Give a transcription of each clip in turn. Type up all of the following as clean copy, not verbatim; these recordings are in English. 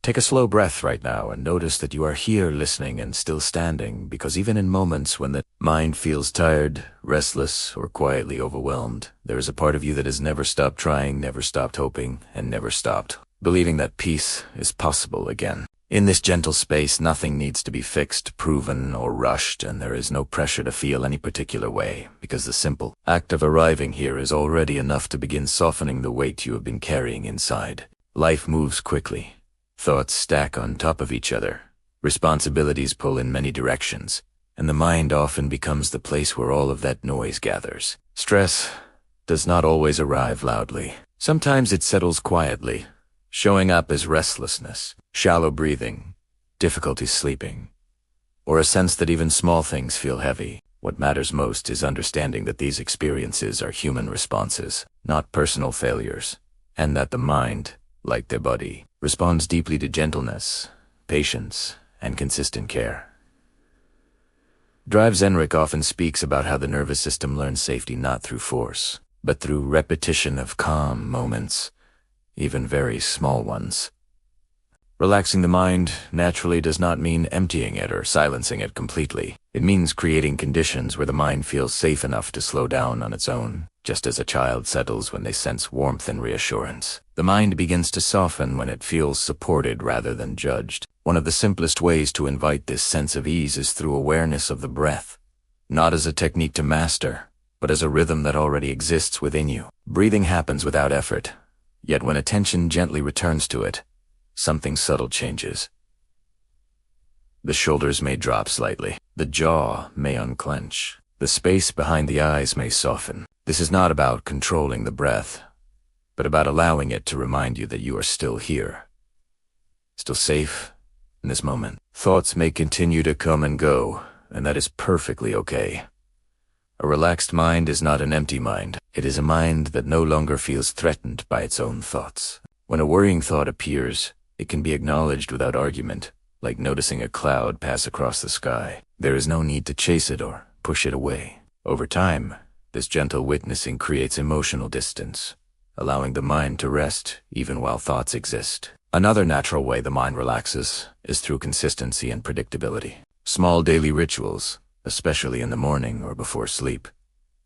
Take a slow breath right now and notice that you are here listening and still standing, because even in moments when the mind feels tired, restless, or quietly overwhelmed, there is a part of you that has never stopped trying, never stopped hoping, and never stopped believing that peace is possible again. In this gentle space, nothing needs to be fixed, proven, or rushed, and there is no pressure to feel any particular way, because the simple act of arriving here is already enough to begin softening the weight you have been carrying inside. Life moves quickly. Thoughts stack on top of each other. Responsibilities pull in many directions, and the mind often becomes the place where all of that noise gathers. Stress does not always arrive loudly. Sometimes it settles quietly, showing up as restlessness, shallow breathing, difficulty sleeping, or a sense that even small things feel heavy. What matters most is understanding that these experiences are human responses, not personal failures, and that the mind, like the body, responds deeply to gentleness, patience, and consistent care. Drive Zenrik often speaks about how the nervous system learns safety not through force, but through repetition of calm moments, even very small ones. Relaxing the mind naturally does not mean emptying it or silencing it completely. It means creating conditions where the mind feels safe enough to slow down on its own, just as a child settles when they sense warmth and reassurance. The mind begins to soften when it feels supported rather than judged. One of the simplest ways to invite this sense of ease is through awareness of the breath, not as a technique to master, but as a rhythm that already exists within you. Breathing happens without effort, yet when attention gently returns to it, something subtle changes. The shoulders may drop slightly, the jaw may unclench, the space behind the eyes may soften. This is not about controlling the breath, but about allowing it to remind you that you are still here, still safe in this moment. Thoughts may continue to come and go, and that is perfectly okay. A relaxed mind is not an empty mind. It is a mind that no longer feels threatened by its own thoughts. When a worrying thought appears, it can be acknowledged without argument, like noticing a cloud pass across the sky. There is no need to chase it or push it away. Over time, this gentle witnessing creates emotional distance, allowing the mind to rest even while thoughts exist. Another natural way the mind relaxes is through consistency and predictability. Small daily rituals, especially in the morning or before sleep,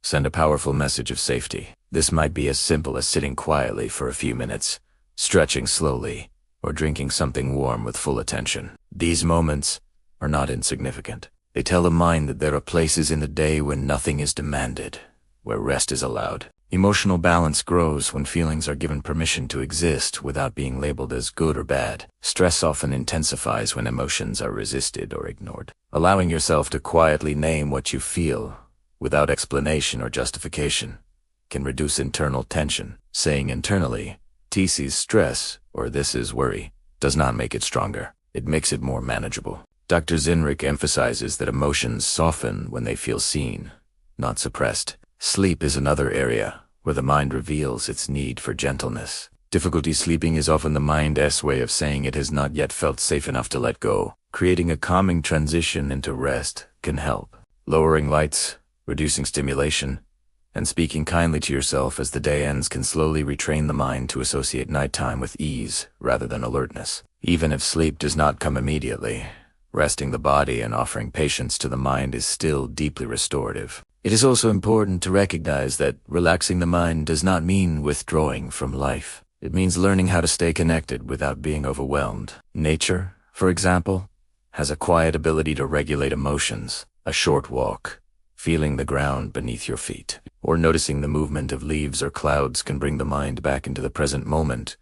send a powerful message of safety. This might be as simple as sitting quietly for a few minutes, stretching slowly, or drinking something warm with full attention. These moments are not insignificant. They tell the mind that there are places in the day when nothing is demanded, where rest is allowed. Emotional balance grows when feelings are given permission to exist without being labeled as good or bad. Stress often intensifies when emotions are resisted or ignored. Allowing yourself to quietly name what you feel, without explanation or justification, can reduce internal tension. Saying internally, "This is stress," or "this is worry," does not make it stronger. It makes it more manageable. Dr. Zenrik emphasizes that emotions soften when they feel seen, not suppressed. Sleep is another area where the mind reveals its need for gentleness. Difficulty sleeping is often the mind's way of saying it has not yet felt safe enough to let go. Creating a calming transition into rest can help. Lowering lights, reducing stimulation, and speaking kindly to yourself as the day ends can slowly retrain the mind to associate nighttime with ease rather than alertness. Even if sleep does not come immediately, resting the body and offering patience to the mind is still deeply restorative. It is also important to recognize that relaxing the mind does not mean withdrawing from life. It means learning how to stay connected without being overwhelmed. Nature, for example, has a quiet ability to regulate emotions. A short walk, feeling the ground beneath your feet, or noticing the movement of leaves or clouds can bring the mind back into the present moment,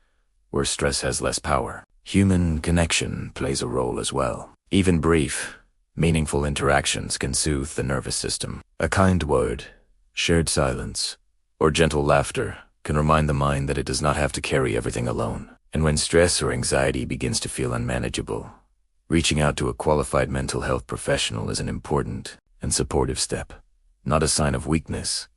where stress has less power. Human connection plays a role as well. Even brief, meaningful interactions can soothe the nervous system. A kind word, shared silence, or gentle laughter can remind the mind that it does not have to carry everything alone. And when stress or anxiety begins to feel unmanageable, reaching out to a qualified mental health professional is an important and supportive step, not a sign of weakness,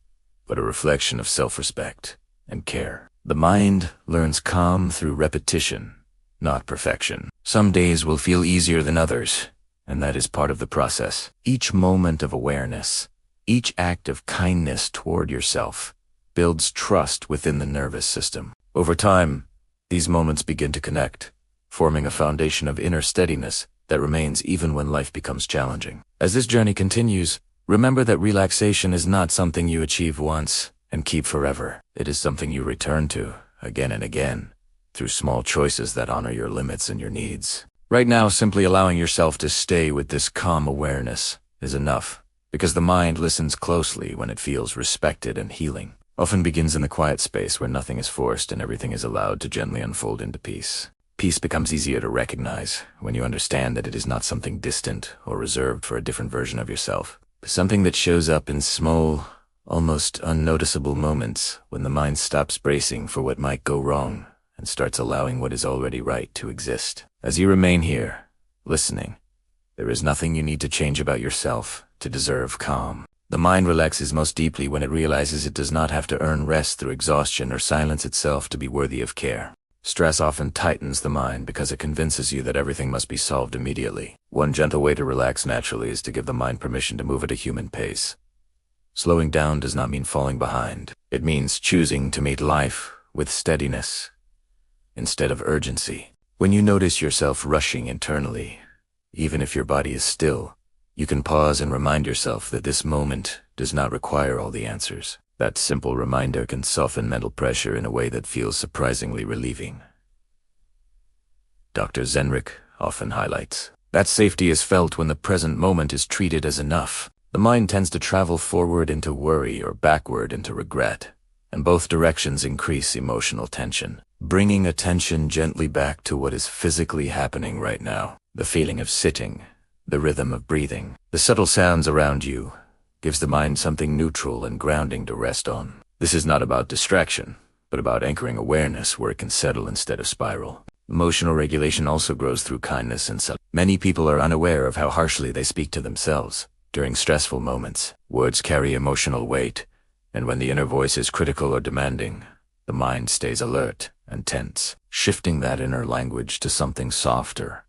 but a reflection of self-respect and care. The mind learns calm through repetition, not perfection. Some days will feel easier than others, and that is part of the process. Each moment of awareness, each act of kindness toward yourself, builds trust within the nervous system. Over time, these moments begin to connect, forming a foundation of inner steadiness that remains even when life becomes challenging. As this journey continues, remember that relaxation is not something you achieve once and keep forever. It is something you return to again and again through small choices that honor your limits and your needs. Right now, simply allowing yourself to stay with this calm awareness is enough, because the mind listens closely when it feels respected, and healing often begins in the quiet space where nothing is forced and everything is allowed to gently unfold into peace. Peace becomes easier to recognize when you understand that it is not something distant or reserved for a different version of yourself, but something that shows up in small, almost unnoticeable moments when the mind stops bracing for what might go wrong and starts allowing what is already right to exist. As you remain here, listening, there is nothing you need to change about yourself to deserve calm. The mind relaxes most deeply when it realizes it does not have to earn rest through exhaustion or silence itself to be worthy of care. Stress often tightens the mind because it convinces you that everything must be solved immediately. One gentle way to relax naturally is to give the mind permission to move at a human pace. Slowing down does not mean falling behind. It means choosing to meet life with steadiness instead of urgency. When you notice yourself rushing internally, even if your body is still, you can pause and remind yourself that this moment does not require all the answers. That simple reminder can soften mental pressure in a way that feels surprisingly relieving. Dr. Zenrich often highlights that safety is felt when the present moment is treated as enough. The mind tends to travel forward into worry or backward into regret, and both directions increase emotional tension. Bringing attention gently back to what is physically happening right now, the feeling of sitting, the rhythm of breathing, the subtle sounds around you, gives the mind something neutral and grounding to rest on. This is not about distraction, but about anchoring awareness where it can settle instead of spiral. Emotional regulation also grows through kindness and self. Many people are unaware of how harshly they speak to themselves. During stressful moments, words carry emotional weight, and when the inner voice is critical or demanding, the mind stays alert and tense. Shifting that inner language to something softer,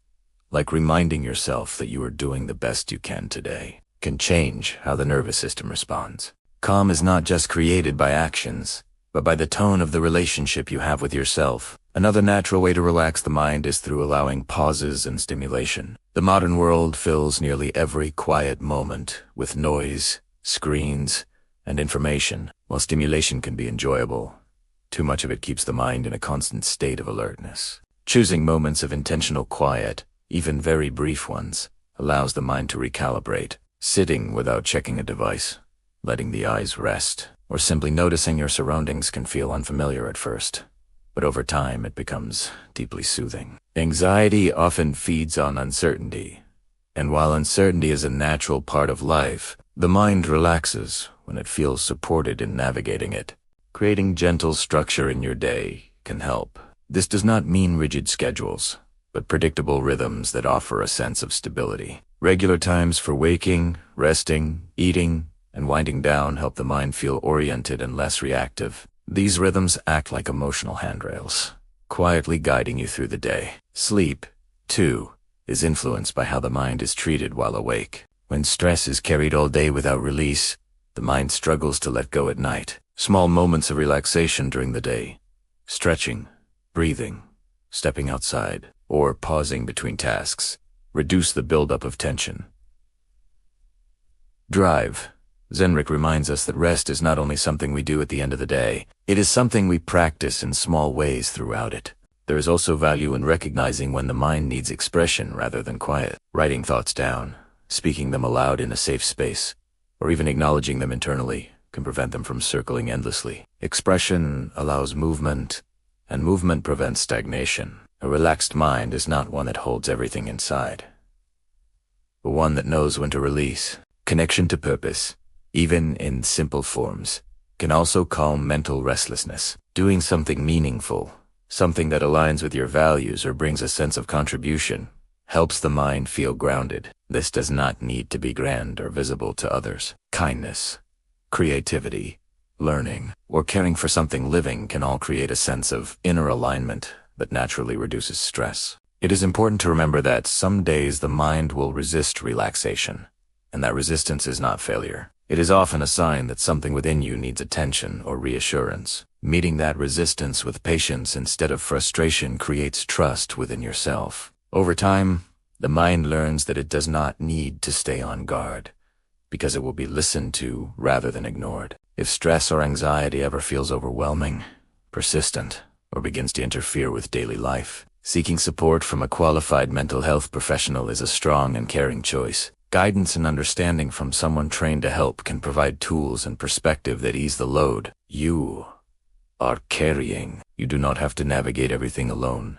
like reminding yourself that you are doing the best you can today, can change how the nervous system responds. Calm is not just created by actions, but by the tone of the relationship you have with yourself. Another natural way to relax the mind is through allowing pauses and stimulation. The modern world fills nearly every quiet moment with noise, screens, and information. While stimulation can be enjoyable, too much of it keeps the mind in a constant state of alertness. Choosing moments of intentional quiet, even very brief ones, allows the mind to recalibrate. Sitting without checking a device, letting the eyes rest, or simply noticing your surroundings can feel unfamiliar at first, but over time it becomes deeply soothing. Anxiety often feeds on uncertainty, and while uncertainty is a natural part of life, the mind relaxes when it feels supported in navigating it. Creating gentle structure in your day can help. This does not mean rigid schedules, but predictable rhythms that offer a sense of stability. Regular times for waking, resting, eating, and winding down help the mind feel oriented and less reactive. These rhythms act like emotional handrails, quietly guiding you through the day. Sleep, too, is influenced by how the mind is treated while awake. When stress is carried all day without release, the mind struggles to let go at night. Small moments of relaxation during the day, stretching, breathing, stepping outside, or pausing between tasks, reduce the buildup of tension. Drive. Zenrich reminds us that rest is not only something we do at the end of the day, it is something we practice in small ways throughout it. There is also value in recognizing when the mind needs expression rather than quiet. Writing thoughts down, speaking them aloud in a safe space, or even acknowledging them internally can prevent them from circling endlessly. Expression allows movement, and movement prevents stagnation. A relaxed mind is not one that holds everything inside, but one that knows when to release. Connection to purpose, even in simple forms, can also calm mental restlessness. Doing something meaningful, something that aligns with your values or brings a sense of contribution, helps the mind feel grounded. This does not need to be grand or visible to others. Kindness, creativity, learning, or caring for something living can all create a sense of inner alignment that naturally reduces stress. It is important to remember that some days the mind will resist relaxation, and that resistance is not failure. It is often a sign that something within you needs attention or reassurance. Meeting that resistance with patience instead of frustration creates trust within yourself. Over time, the mind learns that it does not need to stay on guard, because it will be listened to rather than ignored. If stress or anxiety ever feels overwhelming, persistent, or begins to interfere with daily life, seeking support from a qualified mental health professional is a strong and caring choice. Guidance and understanding from someone trained to help can provide tools and perspective that ease the load you are carrying. You do not have to navigate everything alone,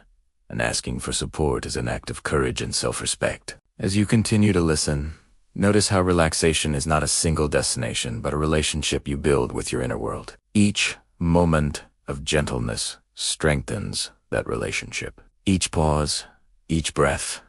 and asking for support is an act of courage and self-respect. As you continue to listen, notice how relaxation is not a single destination, but a relationship you build with your inner world. Each moment of gentleness strengthens that relationship. Each pause, each breath,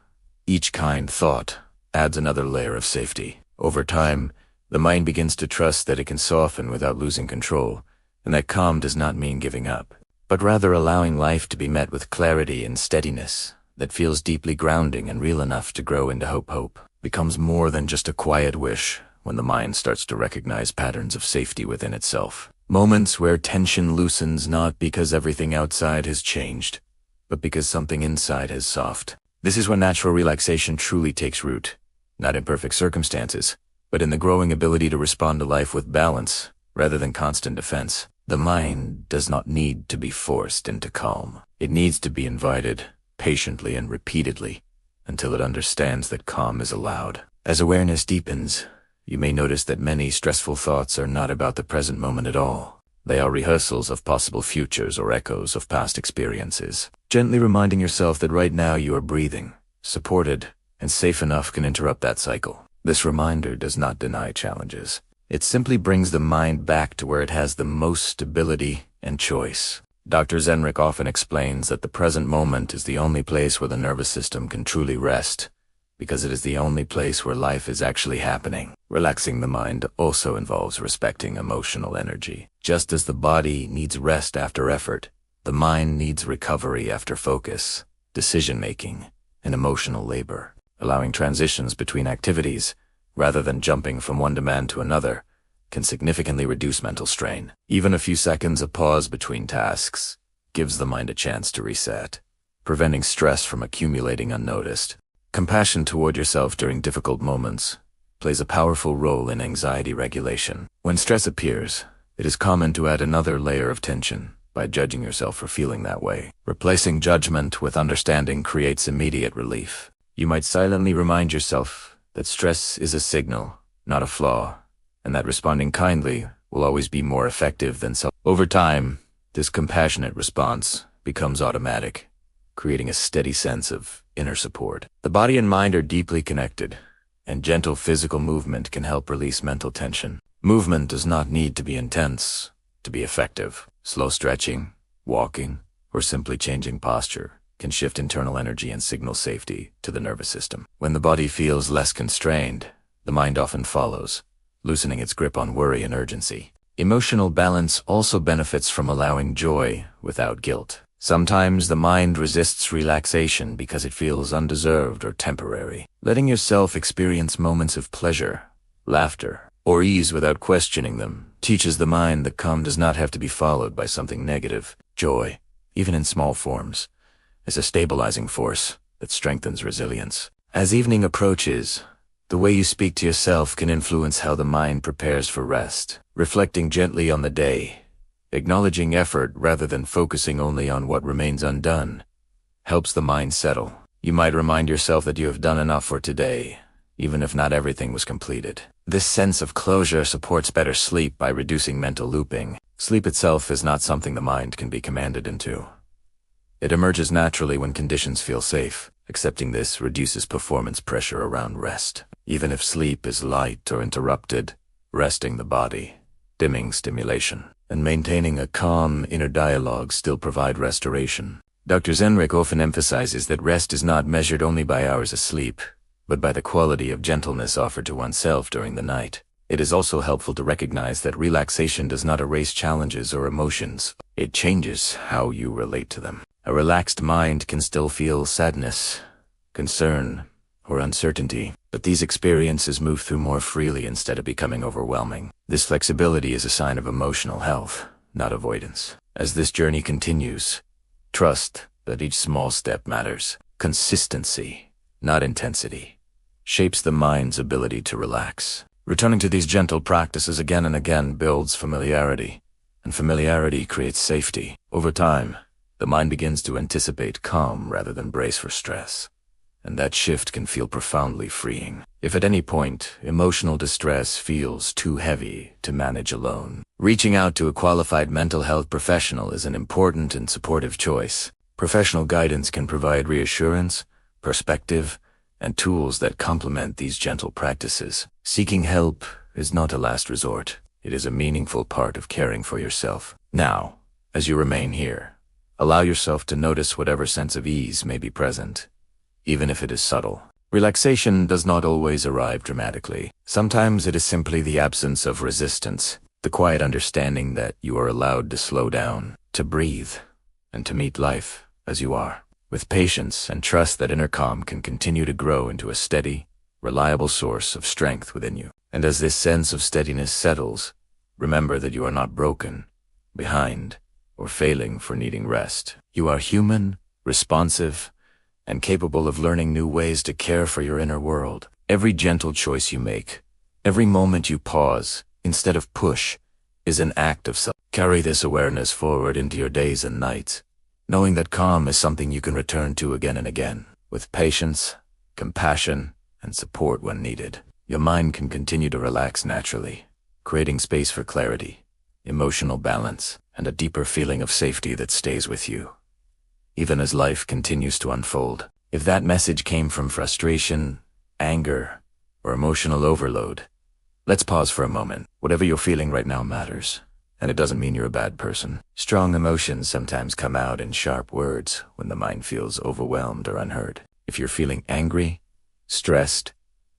each kind thought adds another layer of safety. Over time, the mind begins to trust that it can soften without losing control, and that calm does not mean giving up, but rather allowing life to be met with clarity and steadiness that feels deeply grounding and real enough to grow into hope. Hope becomes more than just a quiet wish when the mind starts to recognize patterns of safety within itself. Moments where tension loosens not because everything outside has changed, but because something inside has softened. This is when natural relaxation truly takes root, not in perfect circumstances, but in the growing ability to respond to life with balance rather than constant defense. The mind does not need to be forced into calm. It needs to be invited, patiently and repeatedly, until it understands that calm is allowed. As awareness deepens, you may notice that many stressful thoughts are not about the present moment at all. They are rehearsals of possible futures or echoes of past experiences. Gently reminding yourself that right now you are breathing, supported, and safe enough can interrupt that cycle. This reminder does not deny challenges. It simply brings the mind back to where it has the most stability and choice. Dr. Zenrich often explains that the present moment is the only place where the nervous system can truly rest, because it is the only place where life is actually happening. Relaxing the mind also involves respecting emotional energy. Just as the body needs rest after effort, the mind needs recovery after focus, decision-making, and emotional labor. Allowing transitions between activities, rather than jumping from one demand to another, can significantly reduce mental strain. Even a few seconds of pause between tasks gives the mind a chance to reset, preventing stress from accumulating unnoticed. Compassion toward yourself during difficult moments plays a powerful role in anxiety regulation. When stress appears, it is common to add another layer of tension by judging yourself for feeling that way. Replacing judgment with understanding creates immediate relief. You might silently remind yourself that stress is a signal, not a flaw, and that responding kindly will always be more effective than self. Over time, this compassionate response becomes automatic, creating a steady sense of inner support. The body and mind are deeply connected, and gentle physical movement can help release mental tension. Movement does not need to be intense to be effective. Slow stretching, walking, or simply changing posture can shift internal energy and signal safety to the nervous system. When the body feels less constrained, the mind often follows, loosening its grip on worry and urgency. Emotional balance also benefits from allowing joy without guilt. Sometimes the mind resists relaxation because it feels undeserved or temporary. Letting yourself experience moments of pleasure, laughter, or ease without questioning them teaches the mind that calm does not have to be followed by something negative. Joy, even in small forms, is a stabilizing force that strengthens resilience. As evening approaches, the way you speak to yourself can influence how the mind prepares for rest. Reflecting gently on the day, acknowledging effort rather than focusing only on what remains undone, helps the mind settle. You might remind yourself that you have done enough for today, even if not everything was completed. This sense of closure supports better sleep by reducing mental looping. Sleep itself is not something the mind can be commanded into. It emerges naturally when conditions feel safe. Accepting this reduces performance pressure around rest. Even if sleep is light or interrupted, resting the body, dimming stimulation, and maintaining a calm inner dialogue still provide restoration. Dr. Zenrich often emphasizes that rest is not measured only by hours of sleep, but by the quality of gentleness offered to oneself during the night. It is also helpful to recognize that relaxation does not erase challenges or emotions. It changes how you relate to them. A relaxed mind can still feel sadness, concern, or uncertainty, but these experiences move through more freely instead of becoming overwhelming. This flexibility is a sign of emotional health, not avoidance. As this journey continues, trust that each small step matters. Consistency, not intensity, shapes the mind's ability to relax. Returning to these gentle practices again and again builds familiarity, and familiarity creates safety. Over time, the mind begins to anticipate calm rather than brace for stress, and that shift can feel profoundly freeing. If at any point emotional distress feels too heavy to manage alone, reaching out to a qualified mental health professional is an important and supportive choice. Professional guidance can provide reassurance, perspective, and tools that complement these gentle practices. Seeking help is not a last resort. It is a meaningful part of caring for yourself. Now, as you remain here, allow yourself to notice whatever sense of ease may be present, even if it is subtle. Relaxation does not always arrive dramatically. Sometimes it is simply the absence of resistance, the quiet understanding that you are allowed to slow down, to breathe, and to meet life as you are. With patience and trust, that inner calm can continue to grow into a steady, reliable source of strength within you. And as this sense of steadiness settles, remember that you are not broken, behind, or failing for needing rest. You are human, responsive, and capable of learning new ways to care for your inner world. Every gentle choice you make, every moment you pause instead of push, is an act of self. Carry this awareness forward into your days and nights, knowing that calm is something you can return to again and again. With patience, compassion, and support when needed, your mind can continue to relax naturally, creating space for clarity, emotional balance, and a deeper feeling of safety that stays with you, even as life continues to unfold. If that message came from frustration, anger, or emotional overload, let's pause for a moment. Whatever you're feeling right now matters, and it doesn't mean you're a bad person. Strong emotions sometimes come out in sharp words when the mind feels overwhelmed or unheard. If you're feeling angry, stressed,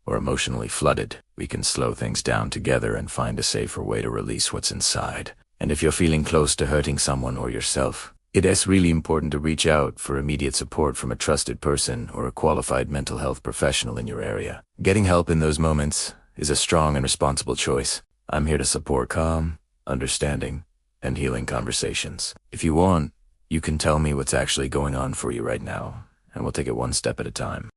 or emotionally flooded, we can slow things down together and find a safer way to release what's inside. And if you're feeling close to hurting someone or yourself, it is really important to reach out for immediate support from a trusted person or a qualified mental health professional in your area. Getting help in those moments is a strong and responsible choice. I'm here to support calm, understanding, and healing conversations. If you want, you can tell me what's actually going on for you right now, and we'll take it one step at a time.